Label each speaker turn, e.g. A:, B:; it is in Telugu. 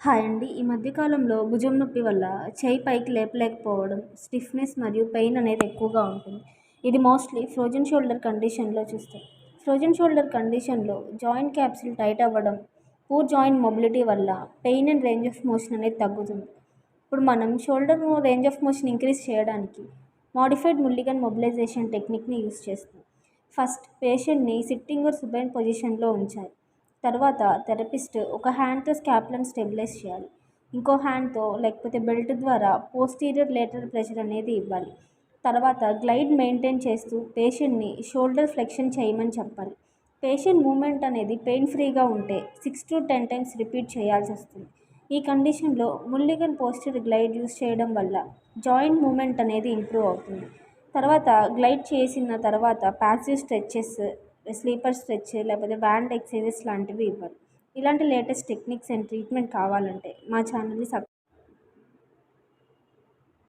A: హాయ్ అండి. ఈ మధ్య కాలంలో భుజం నొప్పి వల్ల చేయి పైకి లేపలేకపోవడం, స్టిఫ్‌నెస్ మరియు పెయిన్ అనేది ఎక్కువగా ఉంటుంది. ఇది మోస్ట్‌లీ ఫ్రోజన్ షోల్డర్ కండిషన్‌లో చూస్తాం. ఫ్రోజన్ షోల్డర్ కండిషన్‌లో జాయింట్ క్యాప్సూల్ టైట్ అవ్వడం, పూర్ జాయింట్ మొబిలిటీ వల్ల pain and range of motion అనేది తగ్గుతుంది. ఇప్పుడు మనం shoulder range of motion increase చేయడానికి మోడిఫైడ్ ముల్లిగన్ మొబిలైజేషన్ టెక్నిక్‌ని యూజ్ చేస్తాం. ఫస్ట్ పేషెంట్‌ని సిట్టింగ్ ఆర్ సుపైన్ పొజిషన్‌లో ఉంచాలి. తర్వాత థెరపిస్ట్ ఒక హ్యాండ్‌తో స్కాపులాని స్టెబిలైజ్ చేయాలి. ఇంకో హ్యాండ్‌తో లేకపోతే బెల్ట్ ద్వారా పోస్టీరియర్ లేటరల్ ప్రెషర్ అనేది ఇవ్వాలి. తర్వాత గ్లైడ్ మెయింటైన్ చేస్తూ పేషెంట్‌ని షోల్డర్ ఫ్లెక్షన్ చేయమని చెప్పాలి. పేషెంట్ మూవ్‌మెంట్ అనేది పెయిన్ ఫ్రీగా ఉంటే 6-10 టైమ్స్ రిపీట్ చేయాల్సొస్తుంది. ఈ కండిషన్‌లో ముల్లిగన్ పోస్చర్ గ్లైడ్ యూజ్ చేయడం వల్ల జాయింట్ మూవ్‌మెంట్ అనేది ఇంప్రూవ్ అవుతుంది. తర్వాత గ్లైడ్ చేసిన తర్వాత ప్యాసివ్ స్ట్రెచెస్, స్లీపర్ స్ట్రెచ్ లేకపోతే బ్యాండ్ ఎక్సర్సైజెస్ లాంటివి ఇవ్వాలి. ఇలాంటి లేటెస్ట్ టెక్నిక్స్ అండ్ ట్రీట్మెంట్ కావాలంటే మా ఛానల్ని